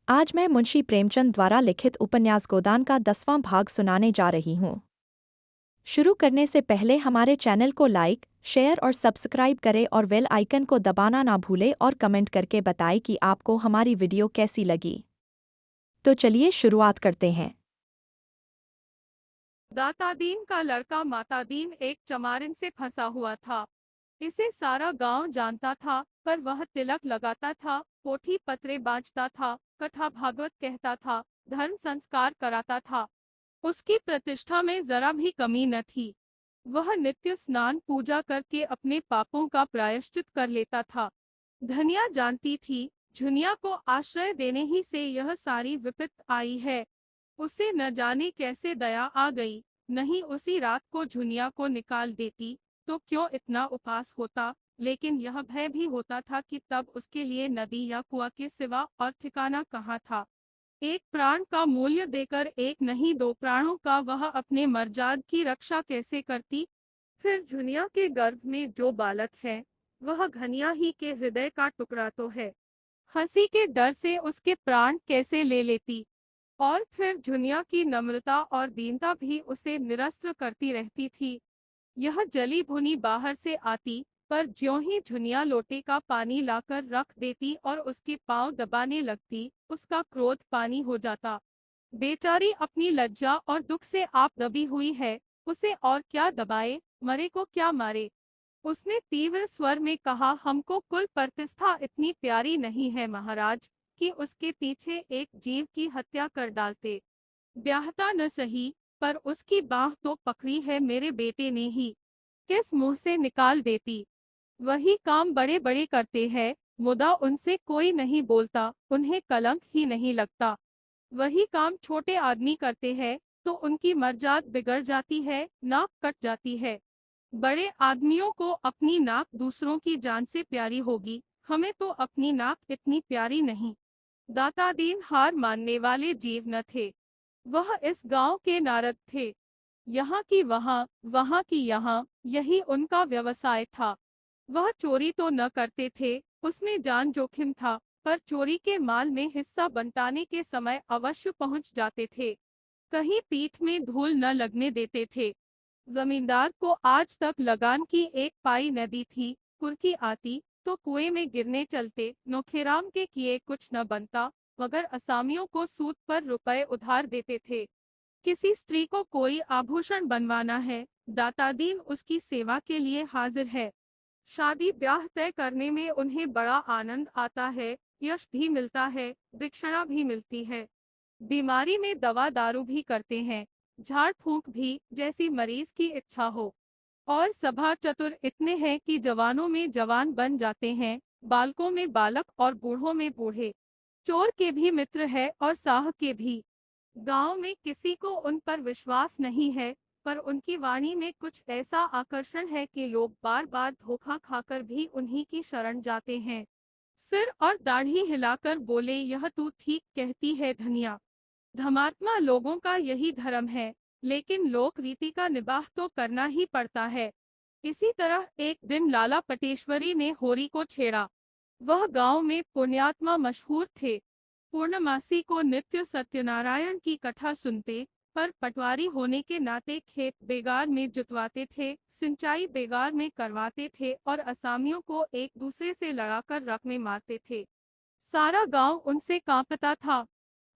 आज मैं मुंशी प्रेमचंद द्वारा लिखित उपन्यास गोदान का 10वां भाग सुनाने जा रही हूँ। शुरू करने से पहले हमारे चैनल को लाइक, शेयर और सब्सक्राइब करें और बेल आइकन को दबाना ना भूलें और कमेंट करके बताएं कि आपको हमारी वीडियो कैसी लगी। तो चलिए शुरुआत करते हैं। दातादीन का लड़का मातादीन एक चमारिन से फंसा हुआ था। इसे सारा गांव जानता था, पर वह तिलक लगाता था, पोथी पत्रे बाँचता था, कथा भागवत कहता था, धर्म संस्कार कराता था। उसकी प्रतिष्ठा में जरा भी कमी न थी। वह नित्य स्नान पूजा करके अपने पापों का प्रायश्चित कर लेता था। धनिया जानती थी, झुनिया को आश्रय देने ही से यह सारी विपत्ति आई है। उसे न जाने कैसे दया आ गई। नहीं उसी रात को झुनिया को निकाल देती तो क्यों इतना उपवास होता, लेकिन यह भय भी होता था कि तब उसके लिए नदी या कुआं के सिवा और ठिकाना कहाँ था। एक प्राण का मूल्य देकर एक नहीं दो प्राणों का वह अपने मर्जाद की रक्षा कैसे करती। फिर झुनिया के गर्भ में जो बालक है, वह घनिया ही के हृदय का टुकड़ा तो है। हंसी के डर से उसके प्राण कैसे ले लेती। और फिर झुनिया की नम्रता और दीनता भी उसे निरस्त्र करती रहती थी। यह जली भुनी बाहर से आती, पर ज्यों ही झुनिया लोटे का पानी लाकर रख देती और उसके पांव दबाने लगती, उसका क्रोध पानी हो जाता। बेचारी अपनी लज्जा और दुख से आप दबी हुई है, उसे और क्या दबाए, मरे को क्या मारे। उसने तीव्र स्वर में कहा, हमको कुल प्रतिष्ठा इतनी प्यारी नहीं है महाराज, कि उसके पीछे एक जीव की हत्या कर डालते। ब्याहता न सही, पर उसकी बाह तो पकड़ी है मेरे बेटे ने ही, किस मुंह से निकाल देती। वही काम बड़े बड़े करते हैं, मुदा उनसे कोई नहीं बोलता, उन्हें कलंक ही नहीं लगता। वही काम छोटे आदमी करते हैं, तो उनकी मर्जाद बिगड़ जाती है, नाक कट जाती है। बड़े आदमियों को अपनी नाक दूसरों की जान से प्यारी होगी, हमें तो अपनी नाक इतनी प्यारी नहीं। दातादीन हार मानने वाले जीव न थे। वह इस गांव के नारद थे। यहाँ की वहाँ, वहाँ की यहाँ, यही उनका व्यवसाय था। वह चोरी तो न करते थे, उसमें जान जोखिम था, पर चोरी के माल में हिस्सा बंटाने के समय अवश्य पहुंच जाते थे। कहीं पीठ में धूल न लगने देते थे। जमींदार को आज तक लगान की एक पाई नदी थी, कुर्की आती तो कुएं में गिरने चलते, नौखेराम के किए कुछ न बनता, मगर असामियों को सूद पर रुपए उधार देते थे। किसी स्त्री को कोई आभूषण बनवाना है, दातादीन उसकी सेवा के लिए हाजिर है। शादी ब्याह तय करने में उन्हें बड़ा आनंद आता है, यश भी मिलता है, दीक्षिणा भी मिलती है। बीमारी में दवा दारू भी करते हैं, झाड़ फूंक भी, जैसी मरीज की इच्छा हो। और सभा चतुर इतने हैं कि जवानों में जवान बन जाते हैं, बालकों में बालक और बूढ़ों में बूढ़े। चोर के भी मित्र है और साह के भी। गांव में किसी को उन पर विश्वास नहीं है, पर उनकी वाणी में कुछ ऐसा आकर्षण है कि लोग बार बार धोखा खाकर भी उन्हीं की शरण जाते हैं। सिर और दाढ़ी हिलाकर बोले, यह तू ठीक कहती है धनिया। धर्मात्मा लोगों का यही धर्म है, लेकिन लोक रीति का निबाह तो करना ही पड़ता है। इसी तरह एक दिन लाला पटेश्वरी ने होरी को छेड़ा। वह गांव में पुण्यात्मा मशहूर थे। पूर्णमासी को नित्य सत्यनारायण की कथा सुनते, पर पटवारी होने के नाते खेत बेगार में जुतवाते थे, सिंचाई बेगार में करवाते थे और असामियों को एक दूसरे से लड़ाकर रक में मारते थे। सारा गांव उनसे कांपता था।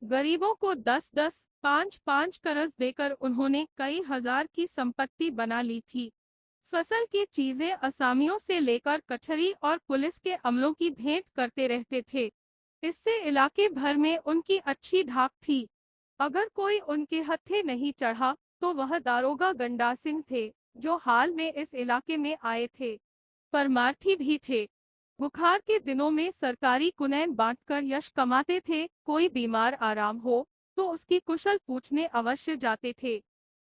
गरीबों को 10-10, 5-5 करज देकर उन्होंने कई हजार की संपत्ति बना ली थी। फसल की चीजें असामियों से लेकर कचहरी और पुलिस के अमलों की भेंट करते रहते थे। इससे इलाके भर में उनकी अच्छी धाक थी। अगर कोई उनके हत्थे नहीं चढ़ा, तो वह दारोगा गंडा सिंह थे, जो हाल में इस इलाके में आए थे। परमार्थी भी थे। बुखार के दिनों में सरकारी कुनैन बांटकर यश कमाते थे। कोई बीमार आराम हो, तो उसकी कुशल पूछने अवश्य जाते थे।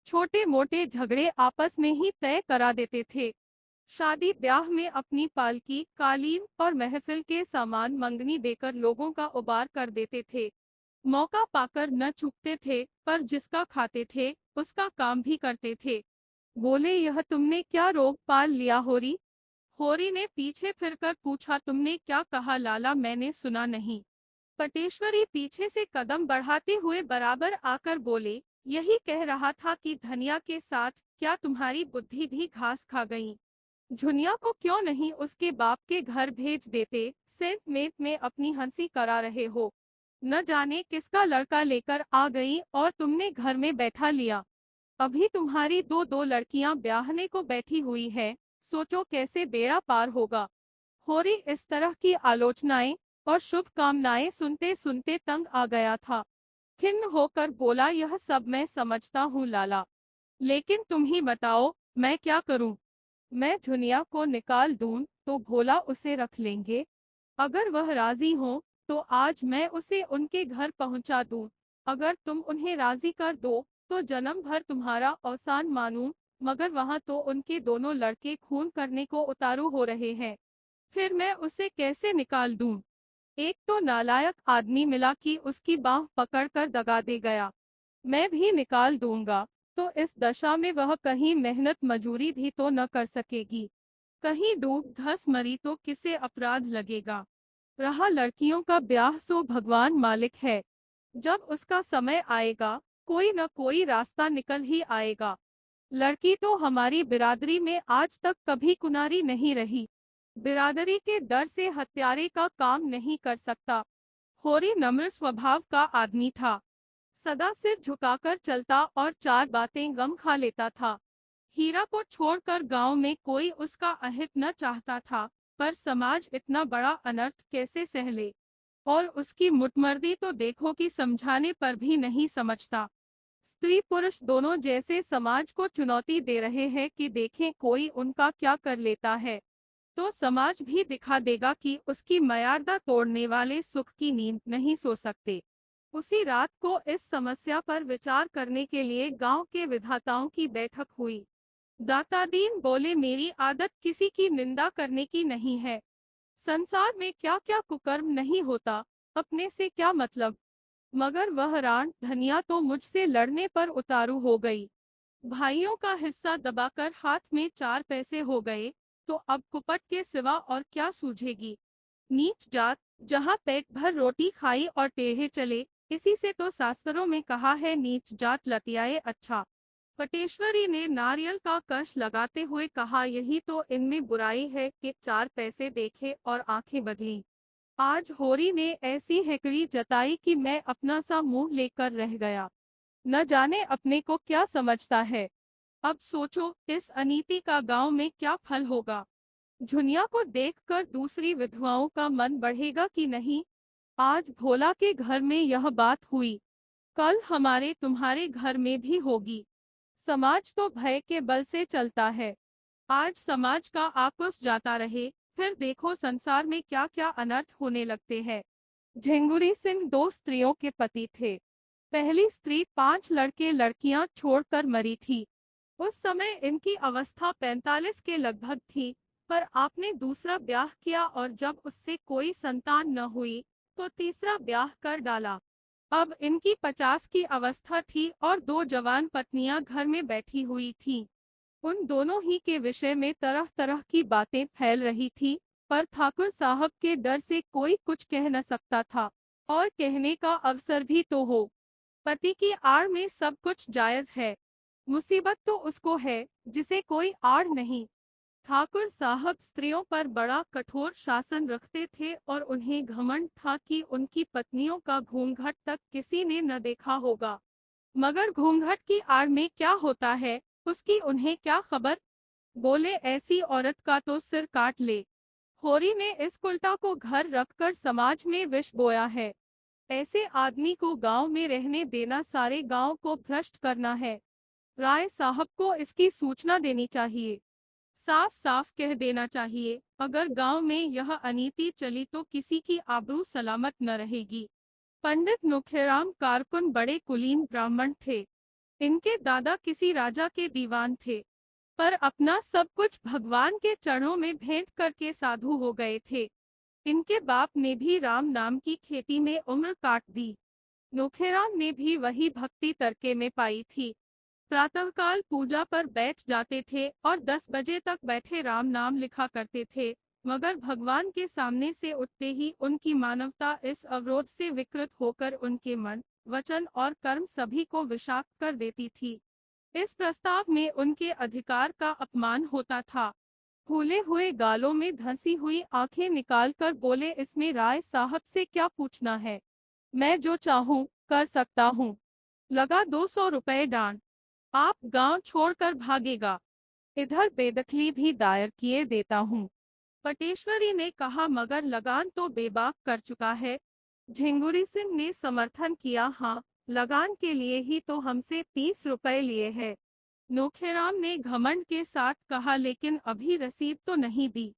छोटे मोटे झगड़े आपस में ही तय करा देते थे। शादी ब्याह में अपनी पालकी, कालीन और महफिल के सामान मंगनी देकर लोगों का उबार कर देते थे। मौका पाकर न चूकते थे, पर जिसका खाते थे, उसका काम भी करते थे। बोले, यह तुमने क्या रोग पाल लिया होरी। होरी ने पीछे फिरकर पूछा, तुमने क्या कहा लाला, मैंने सुना नहीं। पटेश्वरी पीछे से कदम बढ़ाते हुए बराबर आकर बोले, यही कह रहा था कि धनिया के साथ क्या तुम्हारी बुद्धि भी घास खा गई? झुनिया को क्यों नहीं उसके बाप के घर भेज देते? सेंट मेट में अपनी हंसी करा रहे हो? न जाने किसका लड़का लेकर आ गई और तुमने घर में बैठा लिया। अभी तुम्हारी दो दो लड़कियां ब्याहने को बैठी हुई है, सोचो कैसे बेड़ा पार होगा। होरी इस तरह की आलोचनाएं और शुभकामनाएं सुनते सुनते तंग आ गया था। खिन्न होकर बोला, यह सब मैं समझता हूँ लाला, लेकिन तुम ही बताओ मैं क्या करूं? मैं झुनिया को निकाल दूं तो भोला उसे रख लेंगे। अगर वह राजी हो तो आज मैं उसे उनके घर पहुंचा दूं। अगर तुम उन्हें राजी कर दो तो जन्म भर तुम्हारा एहसान मानूं, मगर वहां तो उनके दोनों लड़के खून करने को उतारू हो रहे हैं। फिर मैं उसे कैसे निकाल दूं? एक तो नालायक आदमी मिला कि उसकी बाह पकड़कर दगा दे गया। मैं भी निकाल दूंगा तो इस दशा में वह कहीं मेहनत मजूरी भी तो न कर सकेगी। कहीं डूब धस मरी तो किसे अपराध लगेगा? रहा लड़कियों का ब्याह, सो भगवान मालिक है। जब उसका समय आएगा कोई न कोई रास्ता निकल ही आएगा। लड़की तो हमारी बिरादरी में आज तक कभी कुनारी नहीं रही। बिरादरी के डर से हत्यारे का काम नहीं कर सकता। होरी नम्र स्वभाव का आदमी था, सदा सिर झुकाकर चलता और चार बातें गम खा लेता था। हीरा को छोड़कर गांव में कोई उसका अहित न चाहता था, पर समाज इतना बड़ा अनर्थ कैसे सह ले? और उसकी मुटमर्दी तो देखो कि समझाने पर भी नहीं समझता। स्त्री पुरुष दोनों जैसे समाज को चुनौती दे रहे हैं कि देखें कोई उनका क्या कर लेता है, तो समाज भी दिखा देगा कि उसकी मर्यादा तोड़ने वाले सुख की नींद नहीं सो सकते। उसी रात को इस समस्या पर विचार करने के लिए गांव के विधाताओं की बैठक हुई। दाता दीन बोले, मेरी आदत किसी की निंदा करने की नहीं है। संसार में क्या क्या कुकर्म नहीं होता, अपने से क्या मतलब? मगर वह राण धनिया तो मुझसे लड़ने पर उतारू हो गई। भाइयों का हिस्सा दबाकर हाथ में चार पैसे हो गए, तो अब कुपट के सिवा और क्या सूझेगी? नीच जात, जहाँ पेट भर रोटी खाई और टेढ़े चले, इसी से तो शास्त्रों में कहा है, नीच जात लतियाए अच्छा। पटेश्वरी ने नारियल का कश लगाते हुए कहा, यही तो इनमें बुराई है कि चार पैसे देखे और आंखें बदली। आज होरी ने ऐसी हेकड़ी जताई कि मैं अपना सा मुंह लेकर रह गया। न जाने अपने को क्या समझता है। अब सोचो इस अनीति का गांव में क्या फल होगा? झुनिया को देखकर दूसरी विधवाओं का मन बढ़ेगा कि नहीं? आज भोला के घर में यह बात हुई, कल हमारे तुम्हारे घर में भी होगी। समाज तो भय के बल से चलता है। आज समाज का आकुश जाता रहे, फिर देखो संसार में क्या क्या अनर्थ होने लगते हैं। झिंगुरी सिंह दो स्त्रियों के पति थे। पहली स्त्री 5 लड़के लड़कियां छोड़कर मरी थी। उस समय इनकी अवस्था 45 के लगभग थी, पर आपने दूसरा ब्याह किया और जब उससे कोई संतान न हुई तो तीसरा ब्याह कर डाला। अब इनकी 50 की अवस्था थी और दो जवान पत्नियां घर में बैठी हुई थीं। उन दोनों ही के विषय में तरह तरह की बातें फैल रही थी, पर ठाकुर साहब के डर से कोई कुछ कह न सकता था, और कहने का अवसर भी तो हो। पति की आड़ में सब कुछ जायज है, मुसीबत तो उसको है जिसे कोई आड़ नहीं। ठाकुर साहब स्त्रियों पर बड़ा कठोर शासन रखते थे और उन्हें घमंड था कि उनकी पत्नियों का घूंघट तक किसी ने न देखा होगा। मगर घूंघट की आड़ में क्या होता है उसकी उन्हें क्या खबर? बोले, ऐसी औरत का तो सिर काट ले। होरी ने इस कुलटा को घर रखकर समाज में विष बोया है। ऐसे आदमी को गांव में रहने देना सारे गांव को भ्रष्ट करना है। राय साहब को इसकी सूचना देनी चाहिए। साफ साफ कह देना चाहिए, अगर गांव में यह अनीति चली तो किसी की आबरू सलामत न रहेगी। पंडित नुखेराम कारकुन बड़े कुलीन ब्राह्मण थे। इनके दादा किसी राजा के दीवान थे, पर अपना सब कुछ भगवान के चरणों में भेंट करके साधु हो गए थे। इनके बाप ने भी राम नाम की खेती में उम्र काट दी। नोखेराम ने भी वही भक्ति तरके में पाई थी। प्रातःकाल पूजा पर बैठ जाते थे और 10 बजे तक बैठे राम नाम लिखा करते थे। मगर भगवान के सामने से उठते ही उनकी मानवता इस अवरोध से विकृत होकर उनके मन, वचन और कर्म सभी को विषाक्त कर देती थी। इस प्रस्ताव में उनके अधिकार का अपमान होता था। फूले हुए गालों में धंसी हुई आंखें निकालकर बोले, इसमें राय साहब से क्या पूछना है, मैं जो चाहूं कर सकता हूं। लगा 200 रुपए डांड। आप गांव छोड़कर भागेगा, इधर बेदखली भी दायर किए देता हूं। पटेश्वरी ने कहा, मगर लगान तो बेबाक कर चुका है। झिंगुरी सिंह ने समर्थन किया, हाँ, लगान के लिए ही तो हमसे 30 रुपए लिए है। नोखेराम ने घमंड के साथ कहा, लेकिन अभी रसीद तो नहीं दी।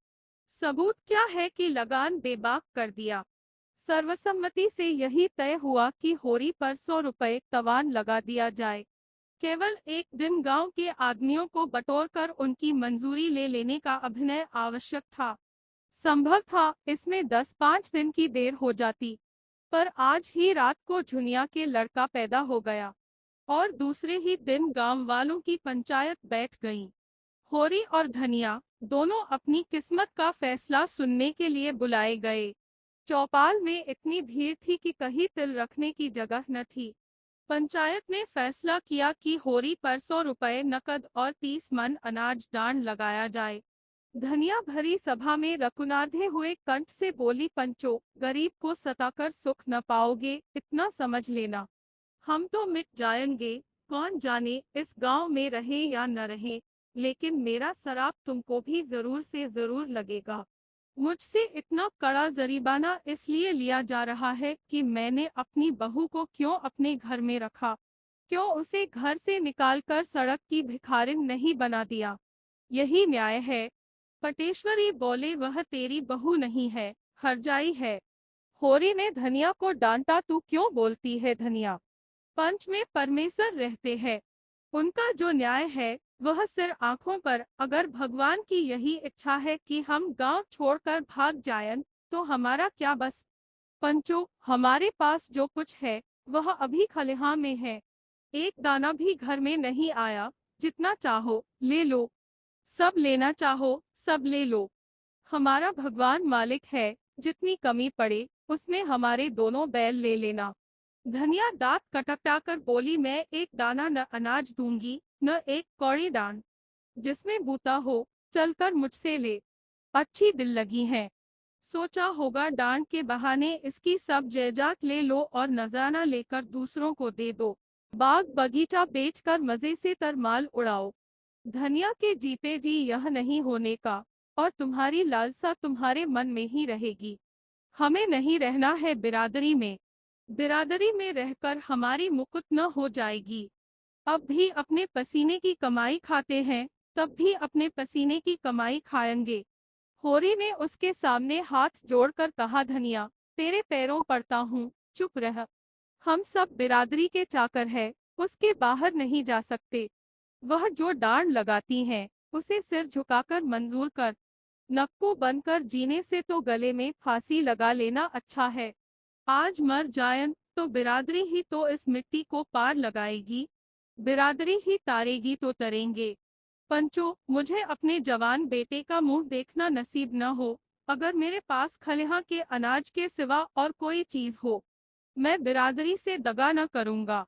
सबूत क्या है कि लगान बेबाक कर दिया। सर्वसम्मति से यही तय हुआ कि होरी पर 100 रुपए तवान लगा दिया जाए। केवल एक दिन गांव के आदमियों को बटोरकर उनकी मंजूरी ले लेने का अभिनय आवश्यक था। संभव था इसमें 10-5 दिन की देर हो जाती, पर आज ही रात को झुनिया के लड़का पैदा हो गया और दूसरे ही दिन गांव वालों की पंचायत बैठ गई। होरी और धनिया दोनों अपनी किस्मत का फैसला सुनने के लिए बुलाए गए। चौपाल में इतनी भीड़ थी कि कहीं तिल रखने की जगह न थी। पंचायत ने फैसला किया कि होरी पर 100 रुपए नकद और 30 मन अनाज दान लगाया जाए। धनिया भरी सभा में रकुनार्धे हुए कंठ से बोली, पंचो, गरीब को सताकर सुख न पाओगे, इतना समझ लेना। हम तो मिट जाएंगे, कौन जाने इस गांव में रहे या न रहे, लेकिन मेरा शराप तुमको भी जरूर से जरूर लगेगा। मुझसे इतना कड़ा जरीमाना इसलिए लिया जा रहा है कि मैंने अपनी बहू को क्यों अपने घर में रखा, क्यों उसे घर से निकालकर सड़क की भिखारिन नहीं बना दिया। यही न्याय है। पटेश्वरी बोले, वह तेरी बहू नहीं है, हरजाई है। होरी ने धनिया को डांटा, तू क्यों बोलती है धनिया, पंच में परमेश्वर रहते हैं, उनका जो न्याय है वह सिर आंखों पर। अगर भगवान की यही इच्छा है कि हम गांव छोड़कर भाग जाएं, तो हमारा क्या बस। पंचो, हमारे पास जो कुछ है वह अभी खलिहान में है, एक दाना भी घर में नहीं आया। जितना चाहो ले लो, सब लेना चाहो सब ले लो। हमारा भगवान मालिक है, जितनी कमी पड़े उसमें हमारे दोनों बैल ले लेना। धनिया दांत कटकटाकर बोली, मैं एक दाना न अनाज दूंगी न एक कौड़ी दान, जिसमें बूता हो चलकर मुझसे ले। अच्छी दिल लगी है, सोचा होगा दान के बहाने इसकी सब जायदाद ले लो और नजराना लेकर दूसरों को दे दो। बाग बगीचा बेचकर मजे से तरमाल उड़ाओ। धनिया के जीते जी यह नहीं होने का, और तुम्हारी लालसा तुम्हारे मन में ही रहेगी। हमें नहीं रहना है बिरादरी में, बिरादरी में रहकर हमारी मुकुट न हो जाएगी। अब भी अपने पसीने की कमाई खाते हैं, तब भी अपने पसीने की कमाई खाएंगे। होरी ने उसके सामने हाथ जोड़कर कहा, धनिया, तेरे पैरों पड़ता हूँ, चुप रह। हम सब बिरादरी के चाकर हैं, उसके बाहर नहीं जा सकते। वह जो डांड लगाती हैं, उसे सिर झुकाकर मंजूर कर। नक्कू बनकर जीने से तो गले में फांसी लगा लेना अच्छा है। आज मर जायन तो बिरादरी ही तो इस मिट्टी को पार लगाएगी, बिरादरी ही तारेगी तो तरेंगे। पंचो, मुझे अपने जवान बेटे का मुंह देखना नसीब न हो। अगर मेरे पास खलिहान के अनाज के सिवा और कोई चीज हो, मैं बिरादरी से दगा न करूंगा।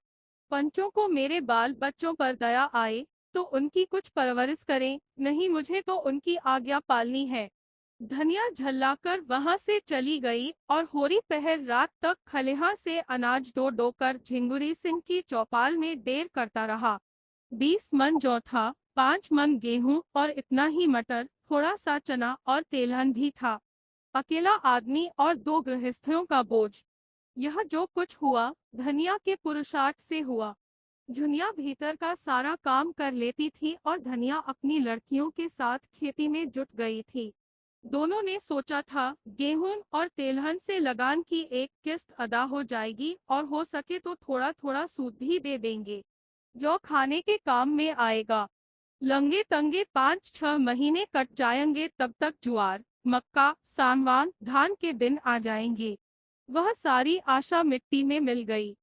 पंचों को मेरे बाल बच्चों पर दया आए तो उनकी कुछ परवरिश करें, नहीं मुझे तो उनकी आज्ञा पालनी है। धनिया झल्लाकर वहां से चली गई और होरी पहर रात तक खलिहान से अनाज ढो ढो कर झिंगुरी सिंह की चौपाल में डेर करता रहा। 20 मन जौ था, 5 मन गेहूं और इतना ही मटर, थोड़ा सा चना और तेलहन भी था। अकेला आदमी और 2 गृहस्थियों का बोझ। यह जो कुछ हुआ धनिया के पुरुषार्थ से हुआ। झुनिया भीतर का सारा काम कर लेती थी और धनिया अपनी लड़कियों के साथ खेती में जुट गई थी। दोनों ने सोचा था गेहूं और तेलहन से लगान की एक किस्त अदा हो जाएगी और हो सके तो थोड़ा थोड़ा सूद भी दे देंगे, जो खाने के काम में आएगा। लंगे तंगे 5-6 महीने कट जाएंगे, तब तक ज्वार, मक्का, सानवान, धान के दिन आ जाएंगे। वह सारी आशा मिट्टी में मिल गई।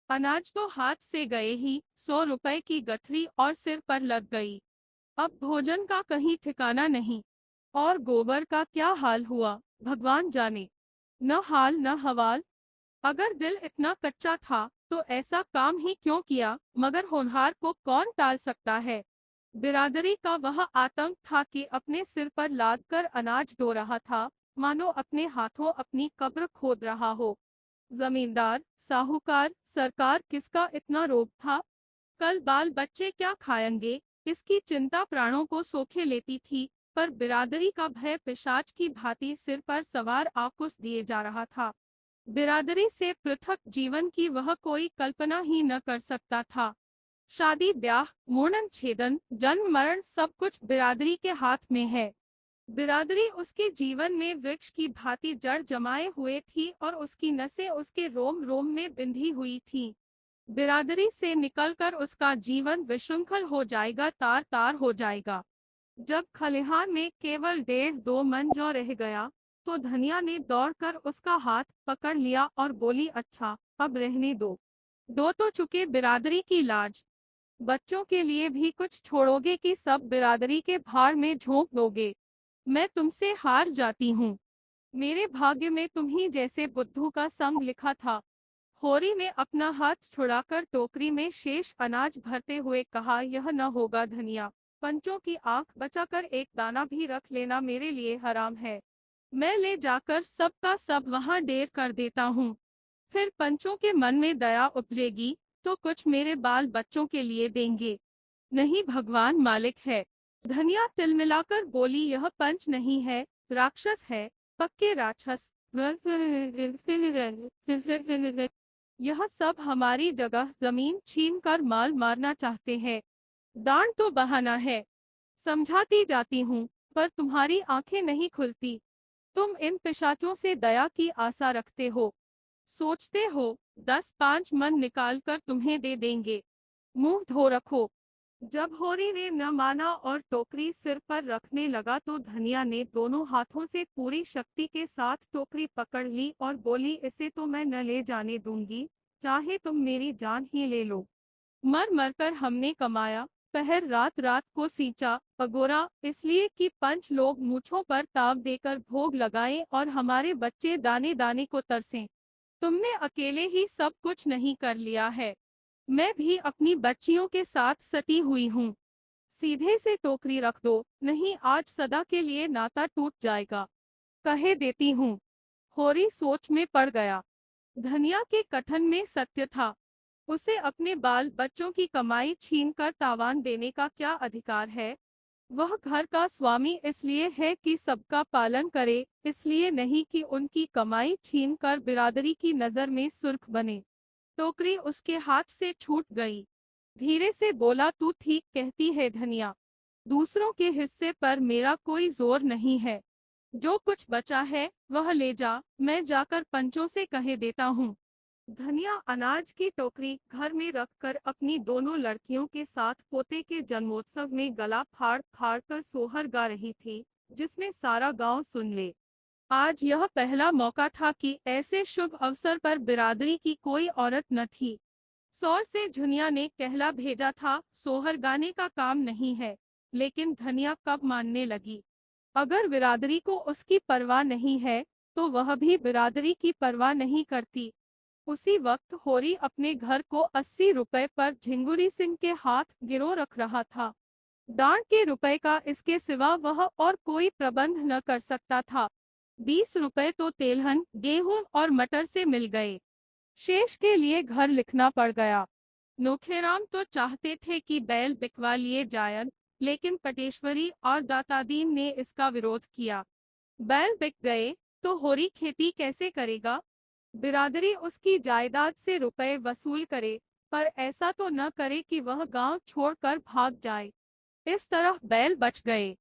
अनाज तो हाथ से गए ही, 100 रुपए की गठरी और सिर पर लग गई। अब भोजन का कहीं ठिकाना नहीं। और गोबर का क्या हाल हुआ, भगवान जाने। न हाल न हवाल। अगर दिल इतना कच्चा था तो ऐसा काम ही क्यों किया, मगर होनहार को कौन टाल सकता है। बिरादरी का वह आतंक था कि अपने सिर पर लाद कर अनाज ढो रहा था, मानो अपने हाथों अपनी कब्र खोद रहा हो। जमींदार, साहूकार, सरकार, किसका इतना रोब था। कल बाल बच्चे क्या खाएंगे, इसकी चिंता प्राणों को सोखे लेती थी। पर बिरादरी का भय पिशाच की भांति सिर पर सवार आकुस दिए जा रहा था। बिरादरी से पृथक जीवन की वह कोई कल्पना ही न कर सकता था। शादी ब्याह, मुंडन छेदन, जन्म मरण, सब कुछ बिरादरी के हाथ में है। बिरादरी उसके जीवन में वृक्ष की भांति जड़ जमाए हुए थी और उसकी नसें उसके रोम रोम में बिंधी हुई थीं। बिरादरी से निकलकर उसका जीवन विशृंखल हो जाएगा, तार तार हो जाएगा। जब खलिहान में केवल 1.5-2 मन जौ रह गया तो धनिया ने दौड़कर उसका हाथ पकड़ लिया और बोली, अच्छा अब रहने दो। दो तो चुके बिरादरी की लाज। बच्चों के लिए भी कुछ छोड़ोगे कि सब बिरादरी के भार में झोंक दोगे। मैं तुमसे हार जाती हूँ। मेरे भाग्य में तुम ही जैसे बुद्धू का संग लिखा था। होरी ने अपना हाथ छुड़ाकर टोकरी में शेष अनाज भरते हुए कहा, यह न होगा धनिया। पंचों की आंख बचाकर एक दाना भी रख लेना मेरे लिए हराम है। मैं ले जाकर सब का सब वहां ढेर कर देता हूँ। फिर पंचों के मन में दया उपजेगी तो कुछ मेरे बाल बच्चों के लिए देंगे। नहीं, भगवान मालिक है। धनिया तिलमिलाकर बोली, यह पंच नहीं है, राक्षस है, पक्के राक्षस। यह सब हमारी जगह जमीन छीन कर माल मारना चाहते हैं। दान तो बहाना है। समझाती जाती हूँ पर तुम्हारी आंखें नहीं खुलती। तुम इन पिशाचों से दया की आशा रखते हो। सोचते हो 10-5 मन निकाल कर तुम्हें दे देंगे। मुंह धो रखो। जब होरी ने न माना और टोकरी सिर पर रखने लगा तो धनिया ने दोनों हाथों से पूरी शक्ति के साथ टोकरी पकड़ ली और बोली, इसे तो मैं न ले जाने दूंगी, चाहे तुम मेरी जान ही ले लो। मर मर कर हमने कमाया, पहर रात रात को सींचा पगोरा, इसलिए कि पंच लोग मूछों पर ताव देकर भोग लगाएं और हमारे बच्चे दाने दाने को तरसें। तुमने अकेले ही सब कुछ नहीं कर लिया है। मैं भी अपनी बच्चियों के साथ सती हुई हूँ। सीधे से टोकरी रख दो, नहीं आज सदा के लिए नाता टूट जाएगा। कहे देती हूँ। होरी सोच में पड़ गया। धनिया के कथन में सत्य था। उसे अपने बाल बच्चों की कमाई छीनकर तावान देने का क्या अधिकार है। वह घर का स्वामी इसलिए है कि सबका पालन करे, इसलिए नहीं कि उनकी कमाई छीनकर बिरादरी की नजर में सुर्ख बने। टोकरी उसके हाथ से छूट गई। धीरे से बोला, तू ठीक कहती है धनिया। दूसरों के हिस्से पर मेरा कोई जोर नहीं है। जो कुछ बचा है वह ले जा, मैं जाकर पंचों से कह देता हूँ। धनिया अनाज की टोकरी घर में रखकर अपनी दोनों लड़कियों के साथ पोते के जन्मोत्सव में गला फाड़ फाड़ कर सोहर गा रही थी, जिसमें सारा गांव सुन ले। आज यह पहला मौका था कि ऐसे शुभ अवसर पर बिरादरी की कोई औरत न थी। सौर से झुनिया ने कहला भेजा था, सोहर गाने का काम नहीं है। लेकिन धनिया कब मानने लगी। अगर बिरादरी को उसकी परवाह नहीं है तो वह भी बिरादरी की परवाह नहीं करती। उसी वक्त होरी अपने घर को 80 रुपए पर झिंगुरी सिंह के हाथ गिरो रख रहा था। दान के रुपए का इसके सिवा वह और कोई प्रबंध न कर सकता था। 20 रुपए तो तेलहन, गेहूं और मटर से मिल गए। शेष के लिए घर लिखना पड़ गया। नोखेराम तो चाहते थे कि बैल बिकवा लिए जायन, लेकिन पटेश्वरी और दातादीन ने इसका विरोध किया। बैल बिक गए तो होरी खेती कैसे करेगा। बिरादरी उसकी जायदाद से रुपए वसूल करे, पर ऐसा तो न करे कि वह गांव छोड़कर भाग जाए। इस तरह बैल बच गए।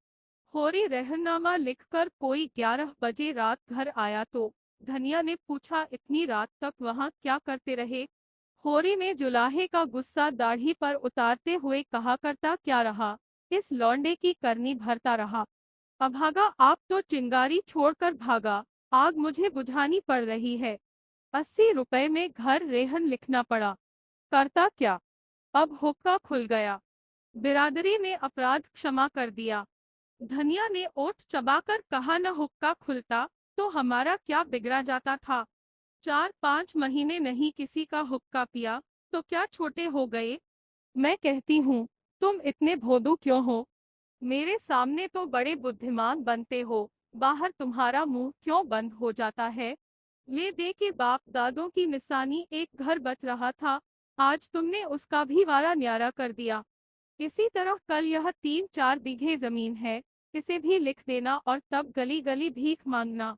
होरी रहनामा लिखकर कोई 11 बजे रात घर आया तो धनिया ने पूछा, इतनी रात तक वहां क्या करते रहे। होरी ने जुलाहे का गुस्सा दाढ़ी पर उतारते हुए कहा, करता क्या रहा, इस लौंडे की करनी भरता रहा। अभागा, आप तो चिंगारी छोड़कर भागा। आग मुझे बुझानी पड़ रही है। 80 रुपए में घर रेहन लिखना पड़ा। करता क्या। अब हुक्का खुल गया। बिरादरी ने अपराध क्षमा कर दिया। धनिया ने ओठ चबाकर कहा, न हुक्का खुलता तो हमारा क्या बिगड़ा जाता था। 4-5 महीने नहीं किसी का हुक्का पिया तो क्या छोटे हो गए। मैं कहती हूँ, तुम इतने भोदू क्यों हो? मेरे सामने तो बड़े बुद्धिमान बनते हो, बाहर तुम्हारा मुंह क्यों बंद हो जाता है? ले दे के बाप दादों की निशानी एक घर बच रहा था, आज तुमने उसका भी वारा न्यारा कर दिया। इसी तरह कल यह 3-4 बीघे जमीन है, इसे भी लिख देना और तब गली गली भीख मांगना।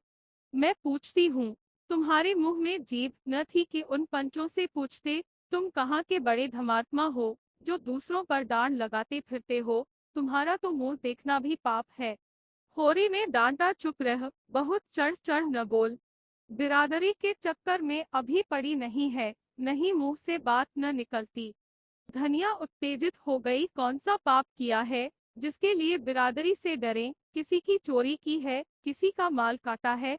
मैं पूछती हूँ, तुम्हारे मुंह में जीभ न थी कि उन पंचों से पूछते, तुम कहाँ के बड़े धर्मात्मा हो जो दूसरों पर डांड लगाते फिरते हो, तुम्हारा तो मुंह देखना भी पाप है। होरी ने डांटा, चुप रह, बहुत चढ़ चढ़ न बोल। बिरादरी के चक्कर में अभी पड़ी नहीं है, नहीं मुंह से बात न निकलती। धनिया उत्तेजित हो गई, कौन सा पाप किया है जिसके लिए बिरादरी से डरें? किसी की चोरी की है, किसी का माल काटा है?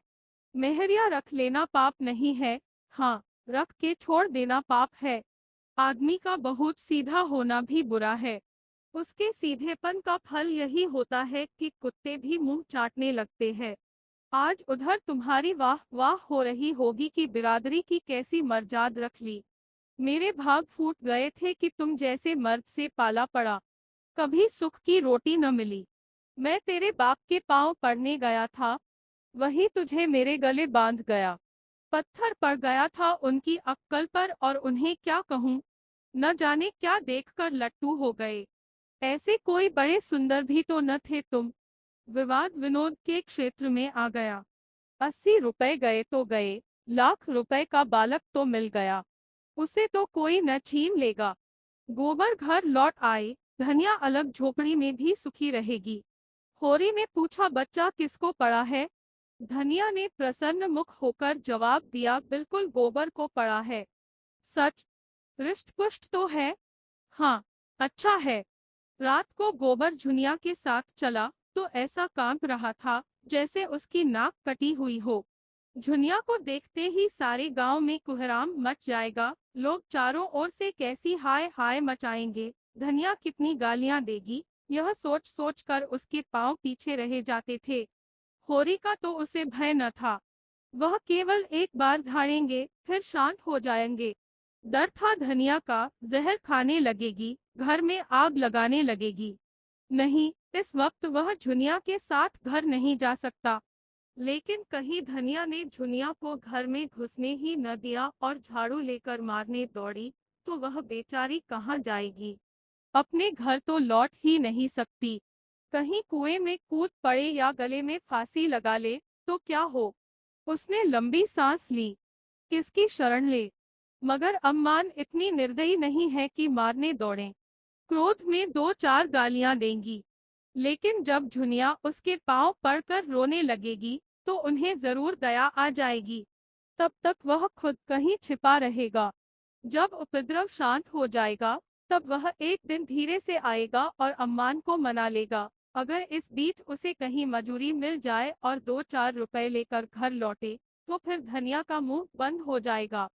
मेहरिया रख लेना पाप नहीं है, हाँ, रख के छोड़ देना पाप है। आदमी का बहुत सीधा होना भी बुरा है, उसके सीधेपन का फल यही होता है कि कुत्ते भी मुंह चाटने लगते हैं। आज उधर तुम्हारी वाह वाह हो रही होगी कि बिरादरी की कैसी मर्जाद रख ली। मेरे भाग फूट गए थे कि तुम जैसे मर्द से पाला पड़ा, कभी सुख की रोटी न मिली। मैं तेरे बाप के पांव पड़ने गया था, वही तुझे मेरे गले बांध गया। पत्थर पड़ गया था उनकी अक्कल पर, और उन्हें क्या कहूँ, न जाने क्या देखकर लट्टू हो गए। ऐसे कोई बड़े सुंदर भी तो न थे तुम। विवाद विनोद के क्षेत्र में आ गया। 80 रुपए गए तो गए, लाख रुपए का बालक तो मिल गया, उसे तो कोई न छीन लेगा। गोबर घर लौट आए, धनिया अलग झोपड़ी में भी सुखी रहेगी। होरी ने पूछा, बच्चा किसको पड़ा है? धनिया ने प्रसन्न मुख होकर जवाब दिया, बिल्कुल गोबर को पड़ा है। सच? रिष्ट पुष्ट तो है? हाँ, अच्छा है। रात को गोबर झुनिया के साथ चला तो ऐसा कांप रहा था जैसे उसकी नाक कटी हुई हो। झुनिया को देखते ही सारे गांव में कुहराम मच जाएगा, लोग चारों ओर से कैसी हाय हाय मचाएंगे, धनिया कितनी गालियां देगी, यह सोच सोच कर उसके पांव पीछे रह जाते थे। होरी का तो उसे भय न था, वह केवल एक बार धाड़ेंगे फिर शांत हो जाएंगे। डर था धनिया का, जहर खाने लगेगी, घर में आग लगाने लगेगी। नहीं, इस वक्त वह झुनिया के साथ घर नहीं जा सकता। लेकिन कहीं धनिया ने झुनिया को घर में घुसने ही न दिया और झाड़ू लेकर मारने दौड़ी, तो वह बेचारी कहाँ जाएगी? अपने घर तो लौट ही नहीं सकती। कहीं कुएं में कूद पड़े या गले में फांसी लगा ले तो क्या हो? उसने लंबी सांस ली, किसकी शरण ले? मगर अम्मान इतनी निर्दयी नहीं है कि मारने दौड़ें। क्रोध में 2-4 गालियां देंगी, लेकिन जब झुनिया उसके पांव पड़कर रोने लगेगी तो उन्हें जरूर दया आ जाएगी। तब तक वह खुद कहीं छिपा रहेगा। जब उपद्रव शांत हो जाएगा तब वह एक दिन धीरे से आएगा और अम्मान को मना लेगा। अगर इस बीच उसे कहीं मजूरी मिल जाए और 2-4 रुपए लेकर घर लौटे तो फिर धनिया का मुंह बंद हो जाएगा।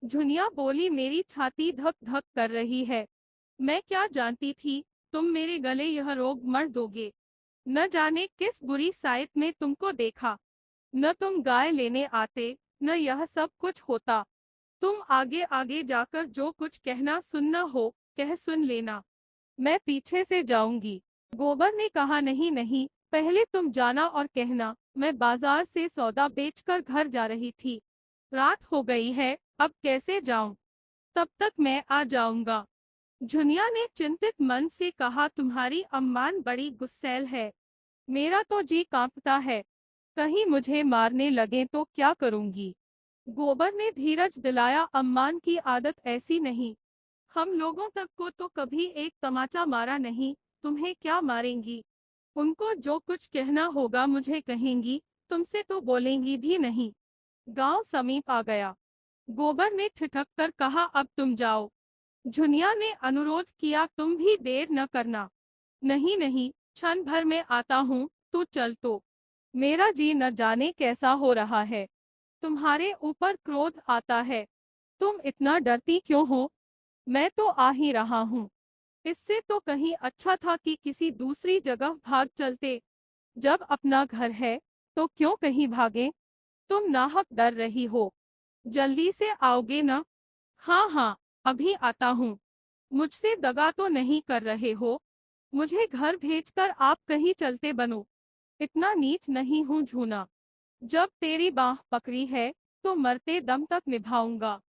झुनिया बोली, मेरी छाती धक धक कर रही है। मैं क्या जानती थी तुम मेरे गले यह रोग मर दोगे। न जाने किस बुरी साइट में तुमको देखा। न तुम गाय लेने आते, न यह सब कुछ होता। तुम आगे आगे जाकर जो कुछ कहना सुनना हो कह सुन लेना, मैं पीछे से जाऊंगी। गोबर ने कहा, नहीं नहीं, पहले तुम जाना और कहना, मैं बाजार से सौदा बेचकर घर जा रही थी। रात हो गई है, अब कैसे जाऊं? तब तक मैं आ जाऊंगा। झुनिया ने चिंतित मन से कहा, तुम्हारी अम्मान बड़ी गुस्सैल है, मेरा तो जी कांपता है, कहीं मुझे मारने लगे तो क्या करूंगी। गोबर ने धीरज दिलाया, अम्मान की आदत ऐसी नहीं, हम लोगों तक को तो कभी एक तमाचा मारा नहीं, तुम्हें क्या मारेंगी। उनको जो कुछ कहना होगा मुझे कहेंगी, तुमसे तो बोलेंगी भी नहीं। गांव समीप आ गया। गोबर ने ठिठक कर कहा, अब तुम जाओ। झुनिया ने अनुरोध किया, तुम भी देर न करना। नहीं नहीं, क्षण भर में आता हूँ, तू चल तो। मेरा जी न जाने कैसा हो रहा है, तुम्हारे ऊपर क्रोध आता है। तुम इतना डरती क्यों हो? मैं तो आ ही रहा हूँ। इससे तो कहीं अच्छा था कि किसी दूसरी जगह भाग चलते। जब अपना घर है तो क्यों कहीं भागे? तुम नाहक डर रही हो। जल्दी से आओगे ना? हाँ हाँ, अभी आता हूँ। मुझसे दगा तो नहीं कर रहे हो? मुझे घर भेजकर आप कहीं चलते बनो। इतना नीच नहीं हूँ झूना। जब तेरी बाह पकड़ी है तो मरते दम तक निभाऊंगा।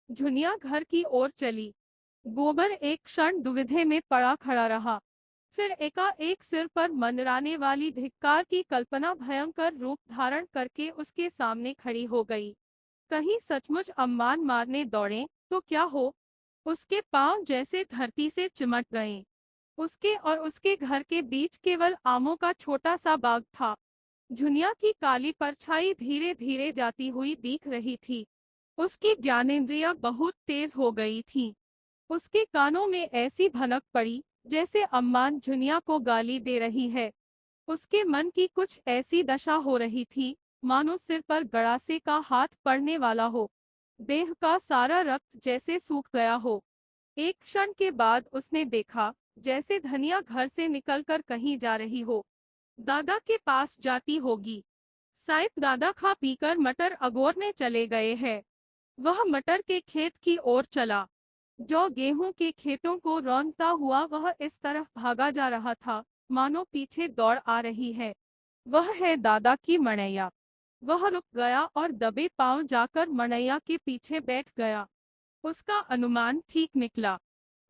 झुनिया घर की ओर चली। गोबर एक क्षण दुविधा में पड़ा खड़ा रहा। फिर एकाएक सिर पर मंडराने वाली धिक्कार की कल्पना भयंकर रूप धारण करके उसके सामने खड़ी हो गई। कहीं सचमुच अम्मान मारने दौड़े तो क्या हो? उसके पांव जैसे धरती से चिमट गए। उसके और उसके घर के बीच केवल आमों का छोटा सा बाग था। झुनिया की काली परछाई धीरे धीरे जाती हुई दिख रही थी। उसकी ज्ञानेंद्रियां बहुत तेज हो गई थीं। उसके कानों में ऐसी भनक पड़ी जैसे अम्मान झुनिया को गाली दे रही है। उसके मन की कुछ ऐसी दशा हो रही थी मानो सिर पर गड़ासे का हाथ पड़ने वाला हो। देह का सारा रक्त जैसे सूख गया हो। एक क्षण के बाद उसने देखा जैसे धनिया घर से निकलकर कहीं जा रही हो। दादा के पास जाती होगी। शायद दादा खा पीकर मटर अगोरने चले गए हैं। वह मटर के खेत की ओर चला। जो गेहूं के खेतों को रौंदता हुआ वह इस तरफ भागा जा रहा था मानो पीछे दौड़ आ रही है। वह है दादा की मड़ैया। वह रुक गया और दबे पांव जाकर मड़ैया के पीछे बैठ गया। उसका अनुमान ठीक निकला।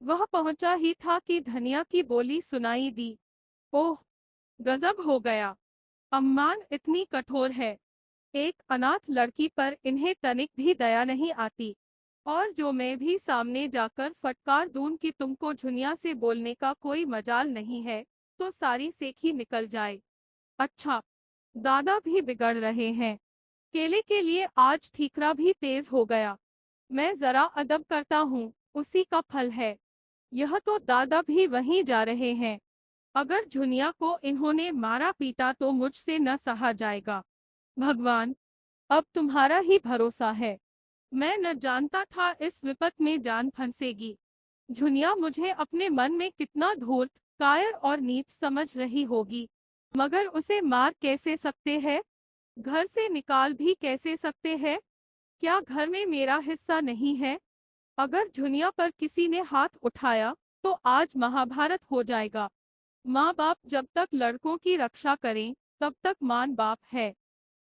वह पहुंचा ही था कि धनिया की बोली सुनाई दी। ओह, गजब हो गया। अम्मान इतनी कठोर है। एक अनाथ लड़की पर इन्हें तनिक भी दया नहीं आती। और जो मैं भी सामने जाकर फटकार दूं कि तुमको झुनिया से बोलने का कोई मजाल नहीं है, तो सारी सेखी निकल जाए। अच्छा, दादा भी बिगड़ रहे हैं। केले के लिए आज ठीकरा भी तेज हो गया। मैं जरा अदब करता हूँ, उसी का फल है। यह तो दादा भी वहीं जा रहे हैं। अगर झुनिया को इन्होंने मारा पीटा तो मुझसे न सहा जाएगा। भगवान, अब तुम्हारा ही भरोसा है। मैं न जानता था इस विपत में जान फंसेगी। झुनिया मुझे अपने मन में कितना धूर्त, कायर और नीच समझ रही होगी, मगर उसे मार कैसे सकते हैं? घर से निकाल भी कैसे सकते हैं? क्या घर में मेरा हिस्सा नहीं है? अगर झुनिया पर किसी ने हाथ उठाया तो आज महाभारत हो जाएगा। माँ बाप जब तक लड़कों की रक्षा करें तब तक मान बाप है।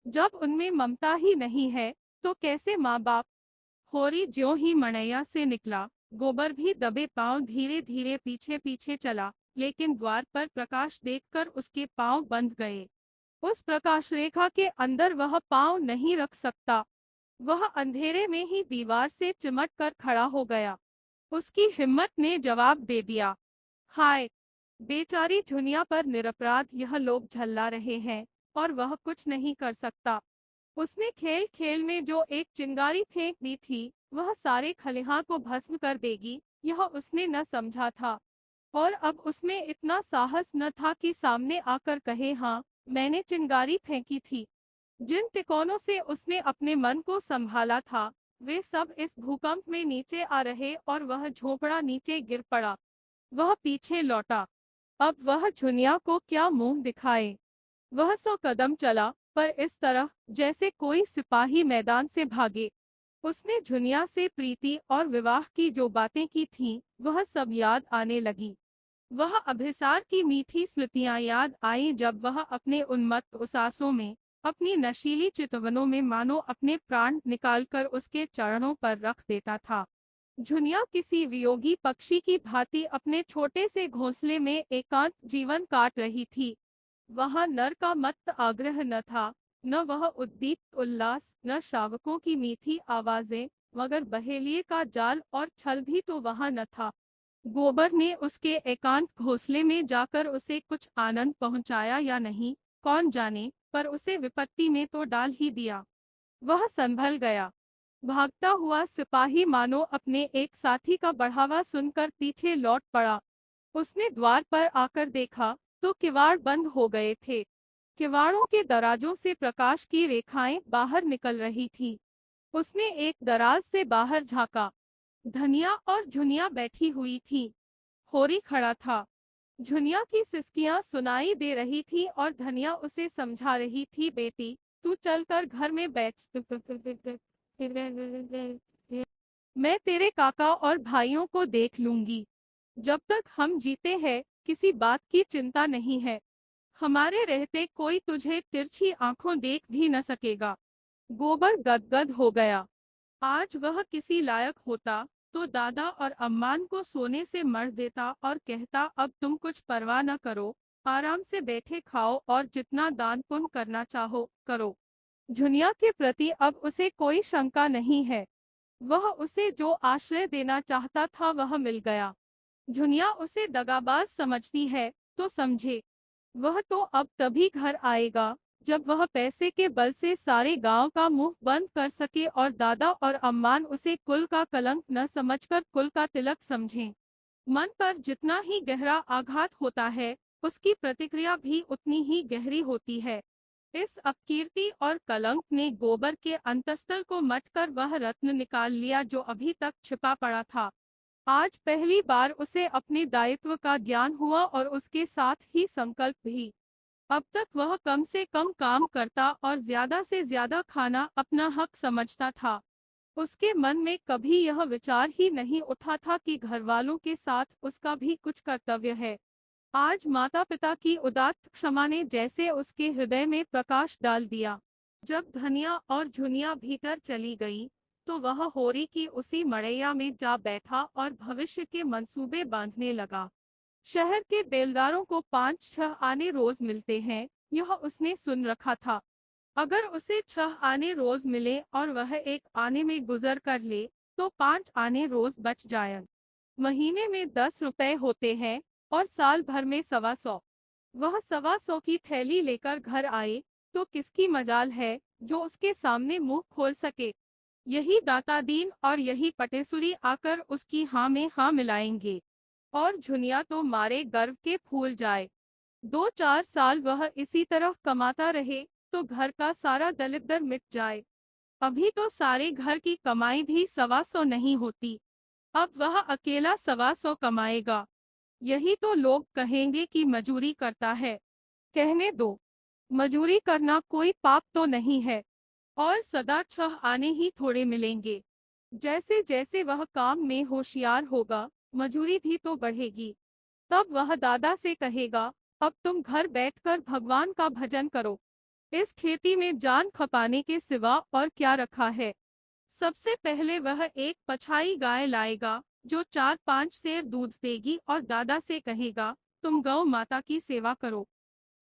जब उनमें ममता ही नहीं है तो कैसे माँ बाप? होरी ज्यों ही मड़ैया से निकला, गोबर भी दबे पांव धीरे धीरे पीछे पीछे चला, लेकिन द्वार पर प्रकाश देखकर उसके पांव बंध गए। उस प्रकाश रेखा के अंदर वह पांव नहीं रख सकता। वह अंधेरे में ही दीवार से चिमट कर खड़ा हो गया। उसकी हिम्मत ने जवाब दे दिया। हाय, बेचारी झुनिया पर निरपराध यह लोग झल्ला रहे हैं और वह कुछ नहीं कर सकता। उसने खेल खेल में जो एक चिंगारी फेंक दी थी वह सारे खलिहां को भस्म कर देगी, यह उसने न समझा था। और अब उसमें इतना साहस न था कि सामने आकर कहे, हाँ, मैंने चिंगारी फेंकी थी। जिन तिकोनों से उसने अपने मन को संभाला था वे सब इस भूकंप में नीचे आ रहे और वह झोंपड़ा नीचे गिर पड़ा। वह पीछे लौटा। अब वह झुनिया को क्या मुंह दिखाए? वह 100 कदम चला, पर इस तरह जैसे कोई सिपाही मैदान से भागे। उसने झुनिया से प्रीति और विवाह की जो बातें की थीं, वह सब याद आने लगी। वह अभिसार की मीठी स्मृतियां याद आईं जब वह अपने उन्मत्त उसासों में, अपनी नशीली चितवनों में मानो अपने प्राण निकालकर उसके चरणों पर रख देता था। झुनिया किसी वियोगी पक्षी की भांति अपने छोटे से घोंसले में एकांत जीवन काट रही थी। वहां नर का मत्त आग्रह न था, न वह उद्दीप्त उल्लास, न शावकों की मीठी आवाजें, मगर बहेलिए का जाल और छल भी तो वहां न था। गोबर ने उसके एकांत घोंसले में जाकर उसे कुछ आनंद पहुंचाया या नहीं, कौन जाने, पर उसे विपत्ति में तो डाल ही दिया। वह संभल गया। भागता हुआ सिपाही मानो अपने एक साथी का बढ़ावा सुनकर पीछे लौट पड़ा। उसने द्वार पर आकर देखा तो किवाड़ बंद हो गए थे। किवाड़ों के दराजों से प्रकाश की रेखाएं बाहर निकल रही थी। उसने एक दराज से बाहर झांका। धनिया और झुनिया बैठी हुई थी। होरी खड़ा था। झुनिया की सिसकियां सुनाई दे रही थी और धनिया उसे समझा रही थी, बेटी तू चलकर घर में बैठ, मैं तेरे काका और भाइयों को देख लूंगी। जब तक हम जीते हैं किसी बात की चिंता नहीं है। हमारे रहते कोई तुझे तिरछी आंखों देख भी न सकेगा। गोबर गदगद हो गया। आज वह किसी लायक होता तो दादा और अम्मान को सोने से मर देता और कहता, अब तुम कुछ परवाह न करो, आराम से बैठे खाओ और जितना दान पुण्य करना चाहो करो। झुनिया के प्रति अब उसे कोई शंका नहीं है। वह उसे जो आश्रय देना चाहता था वह मिल गया। झुनिया उसे दगाबाज समझती है तो समझे। वह तो अब तभी घर आएगा जब वह पैसे के बल से सारे गांव का मुंह बंद कर सके और दादा और अम्मान उसे कुल का कलंक न समझकर कुल का तिलक समझें। मन पर जितना ही गहरा आघात होता है, उसकी प्रतिक्रिया भी उतनी ही गहरी होती है। इस अपकीर्ति और कलंक ने गोबर के अंतस्थल को मथकर वह रत्न निकाल लिया जो अभी तक छिपा पड़ा था। आज पहली बार उसे अपने दायित्व का ज्ञान हुआ और उसके साथ ही संकल्प भी। अब तक वह कम से कम काम करता और ज्यादा से ज्यादा खाना अपना हक समझता था। उसके मन में कभी यह विचार ही नहीं उठा था कि घरवालों के साथ उसका भी कुछ कर्तव्य है। आज माता पिता की उदात्त क्षमा ने जैसे उसके हृदय में प्रकाश डाल दिया। जब धनिया और झुनिया भीतर चली गई, तो वह होरी की उसी मड़ैया में जा बैठा और भविष्य के मंसूबे बांधने लगा। शहर के बेलदारों को 5-6 आने रोज मिलते हैं, यह उसने सुन रखा था। अगर उसे 6 आने रोज मिले और वह एक आने में गुजर कर ले, तो 5 आने रोज बच जाएं। महीने में 10 रुपए होते हैं और साल भर में 125। वह 125 की थैली लेकर घर आए तो किसकी मजाल है जो उसके सामने मुंह खोल सके। यही दाता दीन और यही पटेसुरी आकर उसकी हाँ में हाँ मिलाएंगे। और झुनिया तो मारे गर्व के फूल जाए। 2-4 साल वह इसी तरह कमाता रहे तो घर का सारा दलिद्दर मिट जाए। अभी तो सारे घर की कमाई भी 125 नहीं होती। अब वह अकेला 125 कमाएगा। यही तो लोग कहेंगे कि मजूरी करता है। कहने दो, मजूरी करना कोई पाप तो नहीं है। और सदा 6 आने ही थोड़े मिलेंगे। जैसे जैसे वह काम में होशियार होगा, मजूरी भी तो बढ़ेगी। तब वह दादा से कहेगा, अब तुम घर बैठकर भगवान का भजन करो। इस खेती में जान खपाने के सिवा और क्या रखा है। सबसे पहले वह एक पछाई गाय लाएगा जो 4-5 सेर दूध देगी और दादा से कहेगा, तुम गौ माता की सेवा करो।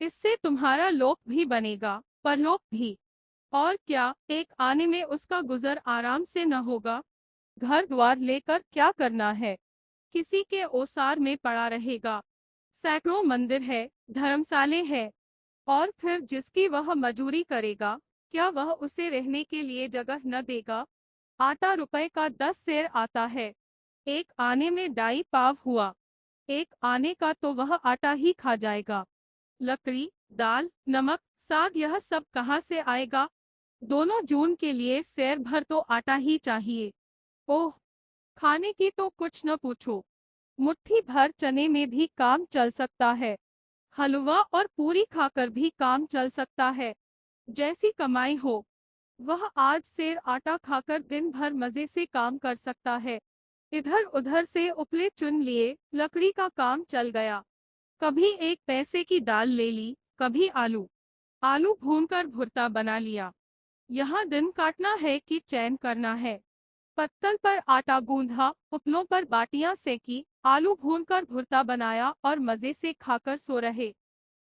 इससे तुम्हारा लोक भी बनेगा, परलोक भी। और क्या एक आने में उसका गुजर आराम से न होगा। घर द्वार लेकर क्या करना है, किसी के ओसार में पड़ा रहेगा। सैकड़ों मंदिर है, धर्मशाले है। और फिर जिसकी वह मजूरी करेगा, क्या वह उसे रहने के लिए जगह न देगा। आटा रुपए का 10 सेर आता है। एक आने में 2.5 पाव हुआ। एक आने का तो वह आटा ही खा जाएगा। लकड़ी, दाल, नमक, साग यह सब कहाँ से आएगा। दोनों जून के लिए सेर भर तो आटा ही चाहिए। ओह, खाने की तो कुछ न पूछो। मुट्ठी भर चने में भी काम चल सकता है। हलवा और पूरी खाकर भी काम चल सकता है। जैसी कमाई हो, वह आज सेर आटा खाकर दिन भर मजे से काम कर सकता है। इधर उधर से उपले चुन लिए, लकड़ी का काम चल गया। कभी 1 पैसे की दाल ले ली, कभी आलू आलू भूनकर भुर्ता बना लिया। यहाँ दिन काटना है कि चैन करना है। पत्तल पर आटा गूंधा, उपलों पर बाटियां सेकी, आलू भूनकर भुर्ता बनाया और मजे से खाकर सो रहे।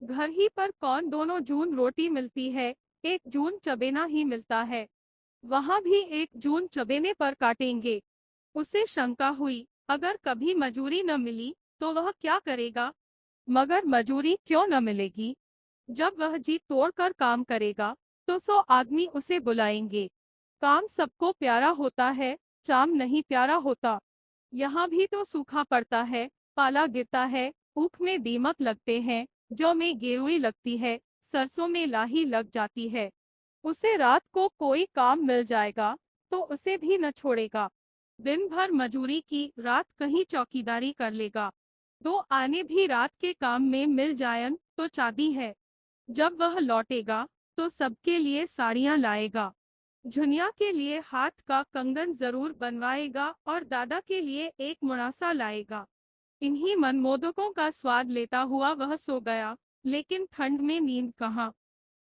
घर ही पर कौन 2 जून रोटी मिलती है, 1 जून चबेना ही मिलता है। वहां भी 1 जून चबेने पर काटेंगे। उसे शंका हुई, अगर कभी मजूरी न मिली तो वह क्या करेगा। मगर मजूरी क्यों न मिलेगी। जब वह जी तोड़कर काम करेगा तो 100 आदमी उसे बुलाएंगे। काम सबको प्यारा होता है, चाम नहीं प्यारा होता। यहाँ भी तो सूखा पड़ता है, पाला गिरता है, ऊख में दीमक लगते हैं, जौ में गेरुई लगती है, सरसों में लाही लग जाती है। उसे रात को कोई काम मिल जाएगा तो उसे भी न छोड़ेगा। दिन भर मजूरी की, रात कहीं चौकीदारी कर लेगा। दो आने भी रात के काम में मिल जायन तो चांदी है। जब वह लौटेगा तो सबके लिए साड़ियां लाएगा। झुनिया के लिए हाथ का कंगन जरूर बनवाएगा और दादा के लिए एक मुड़ासा लाएगा। इन्हीं मनमोदकों का स्वाद लेता हुआ वह सो गया, लेकिन ठंड में नींद कहाँ।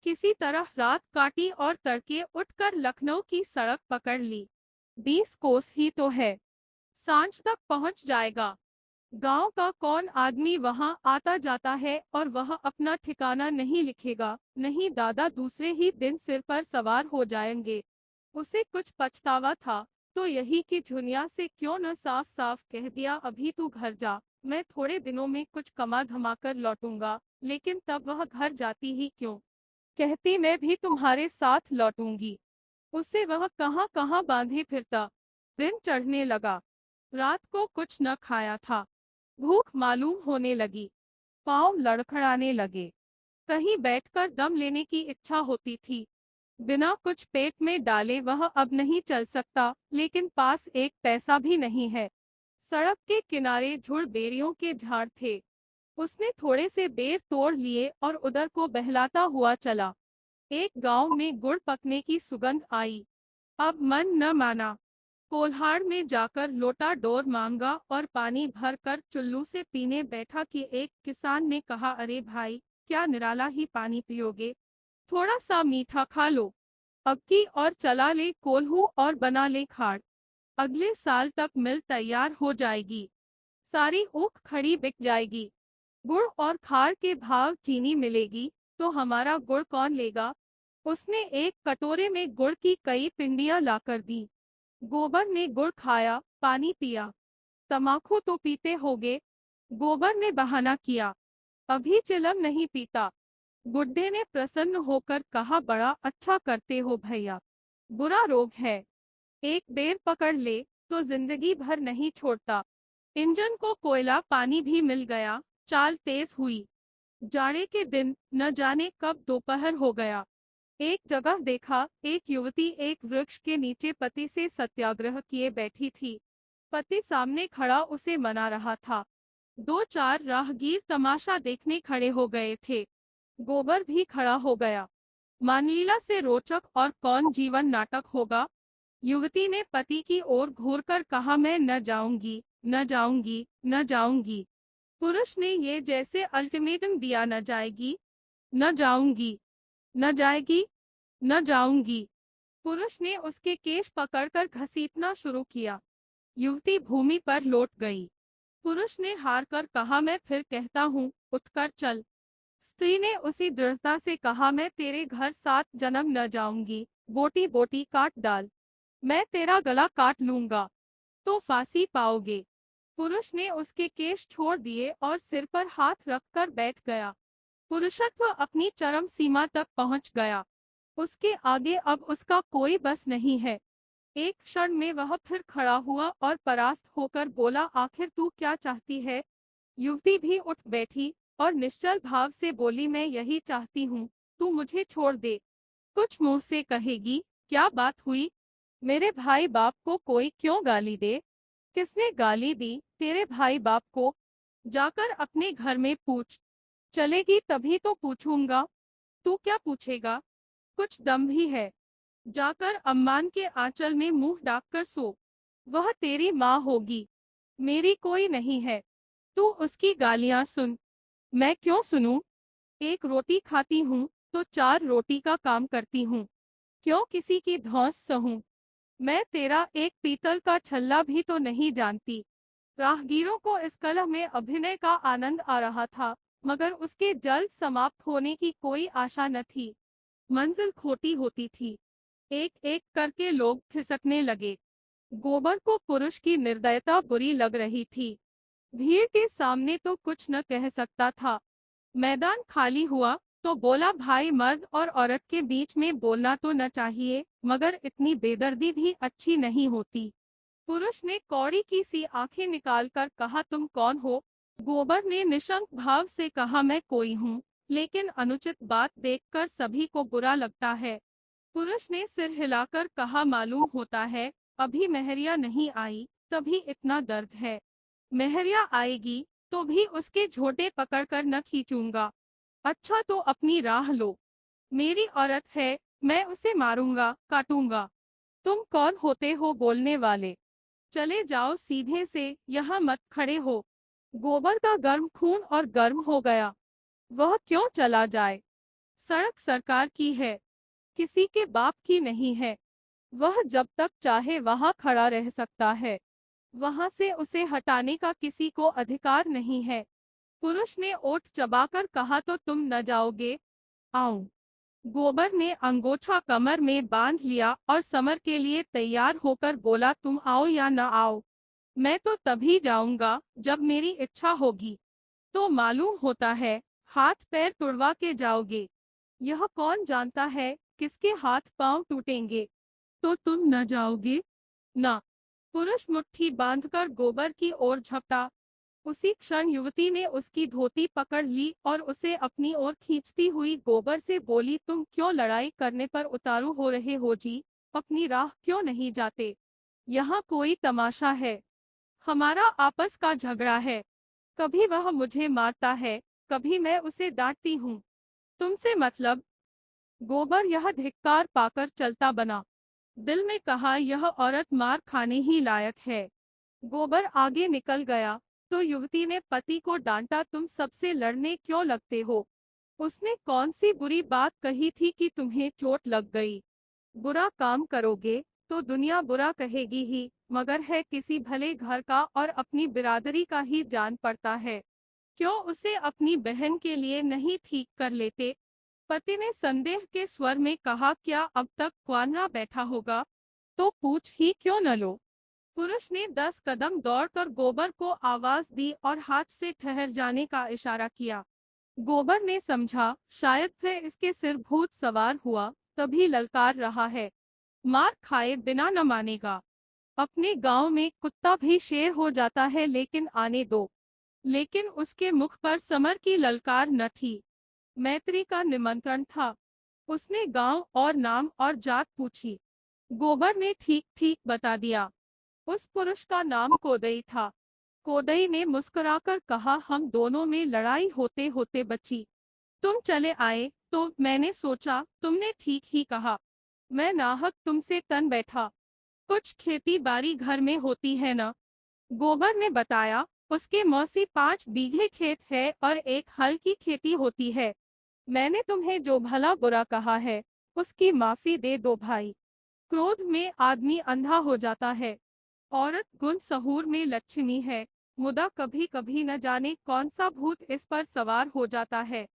किसी तरह रात काटी और तड़के उठकर लखनऊ की सड़क पकड़ ली। 20 कोस ही तो है, सांझ तक पहुंच जाएगा। गांव का कौन आदमी वहां आता जाता है और वह अपना ठिकाना नहीं लिखेगा। नहीं, दादा दूसरे ही दिन सिर पर सवार हो जाएंगे। उसे कुछ पछतावा था तो यही कि झुनिया से क्यों न साफ साफ कह दिया, अभी तू घर जा, मैं थोड़े दिनों में कुछ कमा धमा कर लौटूंगा। लेकिन तब वह घर जाती ही क्यों, कहती मैं भी तुम्हारे साथ लौटूंगी। उसे वह कहाँ कहाँ बांधे फिरता। दिन चढ़ने लगा, रात को कुछ न खाया था, भूख मालूम होने लगी, पांव लड़खड़ाने लगे, कहीं बैठकर दम लेने की इच्छा होती थी। बिना कुछ पेट में डाले वह अब नहीं चल सकता, लेकिन पास एक पैसा भी नहीं है। सड़क के किनारे झुड़ बेरियों के झाड़ थे। उसने थोड़े से बेर तोड़ लिए और उधर को बहलाता हुआ चला। एक गांव में गुड़ पकने की सुगंध आई। अब मन न माना। कोल्हाड़ में जाकर लोटा डोर मांगा और पानी भर कर चुल्लू से पीने बैठा कि एक किसान ने कहा, अरे भाई, क्या निराला ही पानी पियोगे, थोड़ा सा मीठा खा लो। अब की और चला ले कोल्हू और बना ले खाड़, अगले साल तक मिल तैयार हो जाएगी, सारी ऊख खड़ी बिक जाएगी। गुड़ और खार के भाव चीनी मिलेगी तो हमारा गुड़ कौन लेगा। उसने एक कटोरे में गुड़ की कई पिंडियां लाकर दी। गोबर ने गुड़ खाया, पानी पिया। तमाकू तो पीते होगे, गोबर ने बहाना किया। अभी चिलम नहीं पीता। बुड्ढे ने प्रसन्न होकर कहा, बड़ा अच्छा करते हो भैया, बुरा रोग है, एक बेर पकड़ ले तो जिंदगी भर नहीं छोड़ता। इंजन को कोयला पानी भी मिल गया, चाल तेज हुई। जाड़े के दिन न जाने कब दोपहर हो गया। एक जगह देखा, एक युवती एक वृक्ष के नीचे पति से सत्याग्रह किए बैठी थी। पति सामने खड़ा उसे मना रहा था। दो चार राहगीर तमाशा देखने खड़े हो गए थे। गोबर भी खड़ा हो गया। मानलीला से रोचक और कौन जीवन नाटक होगा। युवती ने पति की ओर घूरकर कहा, मैं न जाऊंगी, न जाऊंगी, न जाऊंगी। पुरुष ने ये जैसे अल्टीमेटम दिया, न जाएगी, न जाऊंगी, न जाएगी, न जाऊंगी। पुरुष ने उसके केश पकड़कर घसीटना शुरू किया। युवती भूमि पर लौट गई। पुरुष ने हार कर कहा, मैं फिर कहता हूँ, उठकर चल। स्त्री ने उसी दृढ़ता से कहा, मैं तेरे घर 7 जन्म न जाऊंगी, बोटी बोटी काट डाल, मैं तेरा गला काट लूंगा तो फांसी पाओगे। पुरुष ने उसके केश छोड़ दिए और सिर पर हाथ रखकर बैठ गया। पुरुषत्व अपनी चरम सीमा तक पहुंच गया। उसके आगे अब उसका कोई बस नहीं है। एक क्षण में वह फिर खड़ा हुआ और परास्त होकर बोला, आखिर तू क्या चाहती है। युवती भी उठ बैठी और निश्चल भाव से बोली, मैं यही चाहती हूँ, तू मुझे छोड़ दे। कुछ मुंह से कहेगी, क्या बात हुई, मेरे भाई बाप को कोई क्यों गाली दे। किसने गाली दी, तेरे भाई बाप को, जाकर अपने घर में पूछ। चलेगी तभी तो पूछूंगा। तू क्या पूछेगा, कुछ दम भी है, जाकर अम्मान के आंचल में मुंह डाक कर सो। वह तेरी माँ होगी, मेरी कोई नहीं है। तू उसकी गालियां सुन, मैं क्यों सुनूं। एक रोटी खाती हूँ तो 4 रोटी का काम करती हूँ, क्यों किसी की धौंस सहूं। मैं तेरा एक पीतल का छल्ला भी तो नहीं जानती। राहगीरों को इस कलह में अभिनय का आनंद आ रहा था, मगर उसके जल्द समाप्त होने की कोई आशा न थी। मंजिल खोटी होती थी। एक एक करके लोग खिसकने लगे। गोबर को पुरुष की निर्दयता बुरी लग रही थी। भीड़ के सामने तो कुछ न कह सकता था। मैदान खाली हुआ तो बोला, भाई, मर्द और औरत के बीच में बोलना तो न चाहिए, मगर इतनी बेदर्दी भी अच्छी नहीं होती। पुरुष ने कौड़ी की सी आंखें निकालकर कहा, तुम कौन हो। गोबर ने निशंक भाव से कहा, मैं कोई हूँ, लेकिन अनुचित बात देखकर सभी को बुरा लगता है। पुरुष ने सिर हिलाकर कहा, मालूम होता है, अभी मेहरिया नहीं आई, तभी इतना दर्द है। मेहरिया आएगी तो भी उसके झोटे पकड़कर न खींचूंगा। अच्छा तो अपनी राह लो। मेरी औरत है, मैं उसे मारूंगा, काटूंगा। तुम कौन होते हो बोलने वाले? चले जाओ सीधे से, यहाँ मत खड़े हो। गोबर का गर्म खून और गर्म हो गया। वह क्यों चला जाए? सड़क सरकार की है, किसी के बाप की नहीं है। वह जब तक चाहे वहां खड़ा रह सकता है। वहां से उसे हटाने का किसी को अधिकार नहीं है। पुरुष ने ओठ चबाकर कहा, तो तुम न जाओगे? आऊं। गोबर ने अंगोछा कमर में बांध लिया और समर के लिए तैयार होकर बोला, तुम आओ या न आओ, मैं तो तभी जाऊंगा जब मेरी इच्छा होगी। तो मालूम होता है हाथ पैर तुड़वा के जाओगे। यह कौन जानता है किसके हाथ पांव टूटेंगे। तो तुम न जाओगे? ना। पुरुष मुट्ठी बांधकर गोबर की ओर झपटा। उसी क्षण युवती ने उसकी धोती पकड़ ली और उसे अपनी ओर खींचती हुई गोबर से बोली, तुम क्यों लड़ाई करने पर उतारू हो रहे हो जी? अपनी राह क्यों नहीं जाते? यहाँ कोई तमाशा है, हमारा आपस का झगड़ा है। कभी वह मुझे मारता है, कभी मैं उसे डांटती हूँ। तुमसे मतलब? गोबर यह धिक्कार पाकर चलता बना। दिल में कहा, यह औरत मार खाने ही लायक है। गोबर आगे निकल गया तो युवती ने पति को डांटा, तुम सबसे लड़ने क्यों लगते हो? उसने कौन सी बुरी बात कही थी कि तुम्हें चोट लग गई? बुरा काम करोगे तो दुनिया बुरा कहेगी ही, मगर है किसी भले घर का और अपनी बिरादरी का ही जान पड़ता है। क्यों उसे अपनी बहन के लिए नहीं ठीक कर लेते? पति ने संदेह के स्वर में कहा, क्या अब तक क्वानरा बैठा होगा? तो पूछ ही क्यों न लो। पुरुष ने 10 कदम दौड़कर गोबर को आवाज दी और हाथ से ठहर जाने का इशारा किया। गोबर ने समझा शायद फिर इसके सिर भूत सवार हुआ, तभी ललकार रहा है। मार खाए बिना न मानेगा। अपने गांव में कुत्ता भी शेर हो जाता है, लेकिन आने दो। लेकिन उसके मुख पर समर की ललकार न थी, मैत्री का निमंत्रण था। उसने गांव और नाम और जात पूछी। गोबर ने ठीक ठीक बता दिया। उस पुरुष का नाम कोदई था। कोदई ने मुस्कुराकर कहा, हम दोनों में लड़ाई होते होते बची। तुम चले आए तो मैंने सोचा तुमने ठीक ही कहा। मैं नाहक तुमसे तन बैठा। कुछ खेती बाड़ी घर में होती है ना? गोबर ने बताया, उसके मौसी 5 बीघे खेत है और एक हल की खेती होती है। मैंने तुम्हें जो भला बुरा कहा है उसकी माफी दे दो भाई। क्रोध में आदमी अंधा हो जाता है। औरत गुण सहूर में लक्ष्मी है, मुदा कभी कभी न जाने कौन सा भूत इस पर सवार हो जाता है।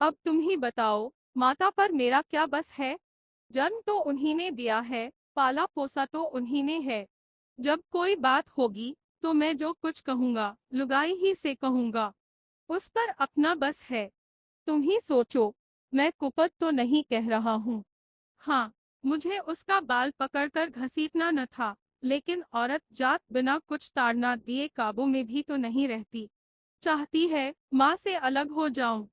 अब तुम ही बताओ, माता पर मेरा क्या बस है? जन्म तो उन्हीं ने दिया है, पाला पोसा तो उन्हीं ने है। जब कोई बात होगी तो मैं जो कुछ कहूँगा लुगाई ही से कहूँगा। उस पर अपना बस है। तुम ही सोचो, मैं कुपत तो नहीं कह रहा हूँ। हाँ, मुझे उसका बाल पकड़कर घसीटना न था, लेकिन औरत जात बिना कुछ ताड़ना दिए काबू में भी तो नहीं रहती। चाहती है माँ से अलग हो जाऊं।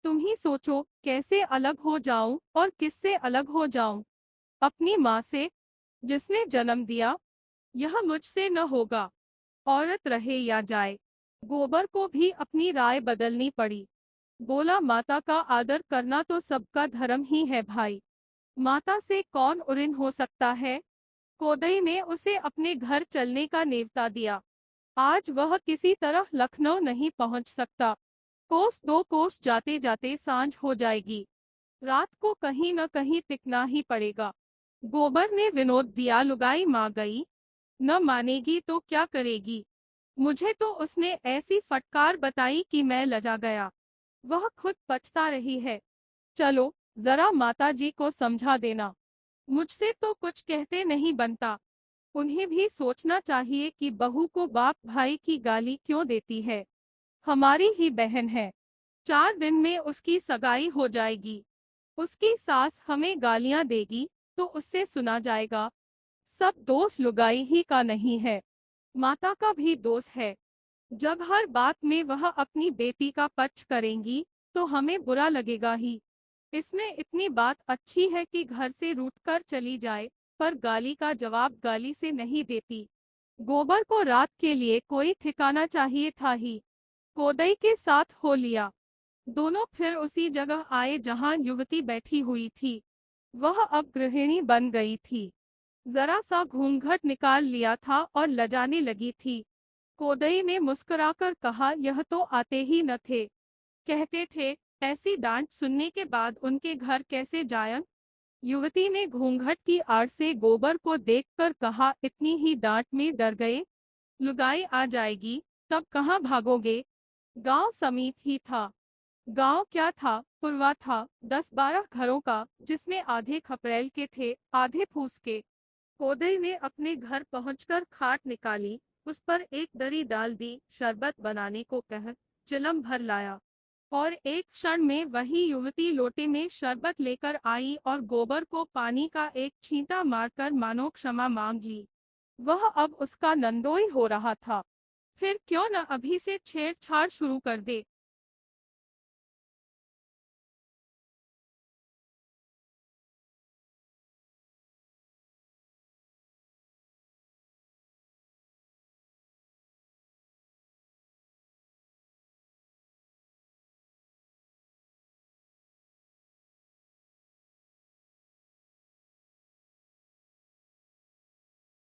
तुम ही सोचो कैसे अलग हो जाऊं और किससे अलग हो जाऊं? अपनी माँ से, जिसने जन्म दिया। यह मुझसे न होगा। औरत रहे या जाए। गोबर को भी अपनी राय बदलनी पड़ी। बोला, माता का आदर करना तो सबका धर्म ही है भाई। माता से कौन उऋण हो सकता है? कोदई ने उसे अपने घर चलने का नेवता दिया। आज वह किसी तरह लखनऊ नहीं पहुंच सकता। कोस 2 कोस जाते जाते सांझ हो जाएगी। रात को कहीं न कहीं टिकना ही पड़ेगा। गोबर ने विनोद दिया, लुगाई माँ गई, न मानेगी तो क्या करेगी? मुझे तो उसने ऐसी फटकार बताई कि मैं लजा गया। वह खुद पछता रही है। चलो जरा माताजी को समझा देना। मुझसे तो कुछ कहते नहीं बनता। उन्हें भी सोचना चाहिए कि बहू को बाप भाई की गाली क्यों देती है। हमारी ही बहन है। 4 दिन में उसकी सगाई हो जाएगी। उसकी सास हमें गालियां देगी तो उससे सुना जाएगा। सब दोष लुगाई ही का नहीं है, माता का भी दोष है। जब हर बात में वह अपनी बेटी का पक्ष करेंगी तो हमें बुरा लगेगा ही। इसमें इतनी बात अच्छी है कि घर से रूठकर चली जाए, पर गाली का जवाब गाली से नहीं देती। गोबर को रात के लिए कोई ठिकाना चाहिए था ही। कोदई के साथ हो लिया। दोनों फिर उसी जगह आए जहां युवती बैठी हुई थी। वह अब गृहिणी बन गई थी। जरा सा घूंघट निकाल लिया था और लजाने लगी थी। कोदई ने मुस्कुराकर कहा, यह तो आते ही न थे। कहते थे, ऐसी डांट सुनने के बाद उनके घर कैसे जाएं? युवती ने घूंघट की आड़ से गोबर को देखकर कहा, इतनी ही डांट में डर गए? लुगाई आ जाएगी, तब कहाँ भागोगे? गांव समीप ही था। गांव क्या था, पुरवा था, 10-12 घरों का, जिसमें आधे खपरेल के थे, आधे फूस के। कोदई ने अपने घर पहुंचकर खाट निकाली, उस पर एक दरी डाल दी, शरबत बनाने को कह चिलम भर लाया। और एक क्षण में वही युवती लोटे में शरबत लेकर आई और गोबर को पानी का एक छींटा मारकर मानो क्षमा मांग ली। वह अब उसका नंदोई हो रहा था। फिर क्यों न अभी से छेड़छाड़ शुरू कर दे।